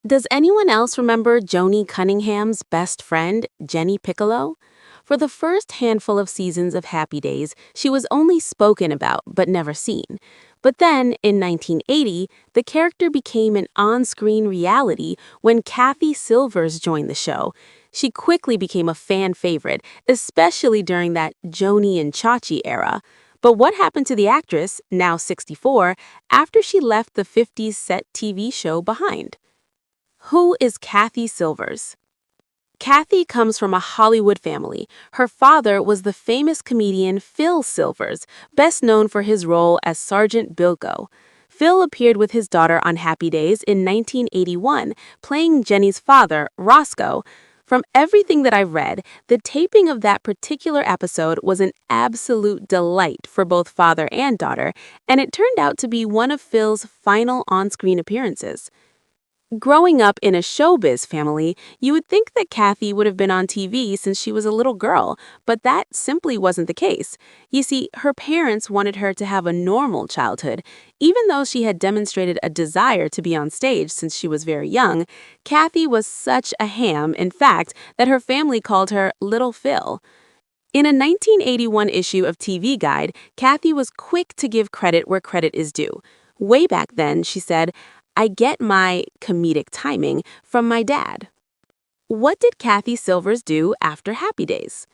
Does anyone else remember Joni Cunningham's best friend, Jenny Piccalo? For the first handful of seasons of Happy Days, she was only spoken about but never seen. But then, in 1980, the character became an on-screen reality when Cathy Silvers joined the show. She quickly became a fan favorite, especially during that Joni and Chachi era. But what happened to the actress, now 64, after she left the 50s set TV show behind? Who is Cathy Silvers? Cathy comes from a Hollywood family. Her father was the famous comedian Phil Silvers, best known for his role as Sergeant Bilko. Phil appeared with his daughter on Happy Days in 1981, playing Jenny's father, Roscoe. From everything that I've read, the taping of that particular episode was an absolute delight for both father and daughter, and it turned out to be one of Phil's final on-screen appearances. Growing up in a showbiz family, you would think that Cathy would have been on TV since she was a little girl, but that simply wasn't the case. You see, her parents wanted her to have a normal childhood. Even though she had demonstrated a desire to be on stage since she was very young, Cathy was such a ham, in fact, that her family called her Little Phil. In a 1981 issue of TV Guide, Cathy was quick to give credit where credit is due. Way back then, she said, "I get my comedic timing from my dad." What did Cathy Silvers do after Happy Days?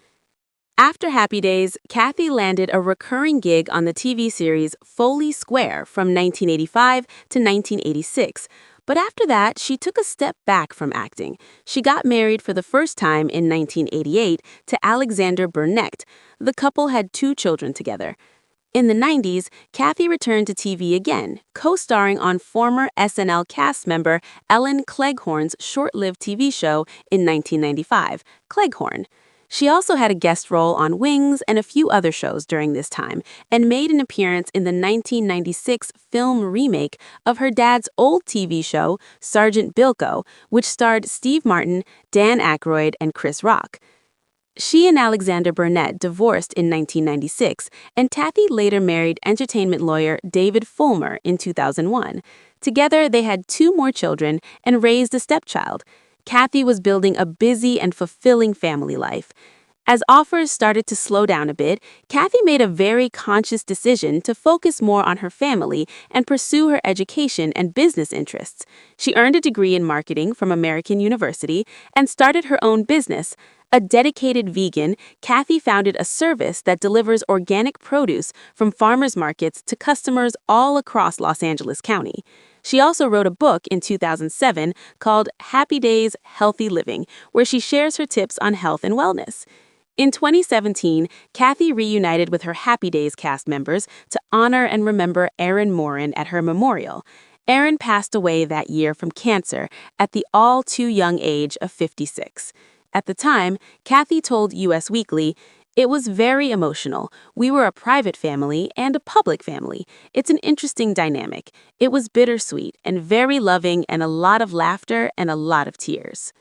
After Happy Days, Cathy landed a recurring gig on the TV series Foley Square from 1985 to 1986. But after that, she took a step back from acting. She got married for the first time in 1988 to Alexander Burnett. The couple had 2 children together. In the 90s, Cathy returned to TV again, co-starring on former SNL cast member Ellen Cleghorn's short-lived TV show in 1995, Cleghorn. She also had a guest role on Wings and a few other shows during this time, and made an appearance in the 1996 film remake of her dad's old TV show, Sergeant Bilko, which starred Steve Martin, Dan Aykroyd, and Chris Rock. She and Alexander Burnett divorced in 1996, and Cathy later married entertainment lawyer David Fulmer in 2001. Together, they had 2 more children and raised a stepchild. Cathy was building a busy and fulfilling family life. As offers started to slow down a bit, Cathy made a very conscious decision to focus more on her family and pursue her education and business interests. She earned a degree in marketing from American University and started her own business. A dedicated vegan, Cathy founded a service that delivers organic produce from farmers markets to customers all across Los Angeles County. She also wrote a book in 2007 called Happy Days, Healthy Living, where she shares her tips on health and wellness. In 2017, Cathy reunited with her Happy Days cast members to honor and remember Erin Moran at her memorial. Erin passed away that year from cancer at the all-too-young age of 56. At the time, Cathy told Us Weekly, "It was very emotional. We were a private family and a public family. It's an interesting dynamic. It was bittersweet and very loving and a lot of laughter and a lot of tears."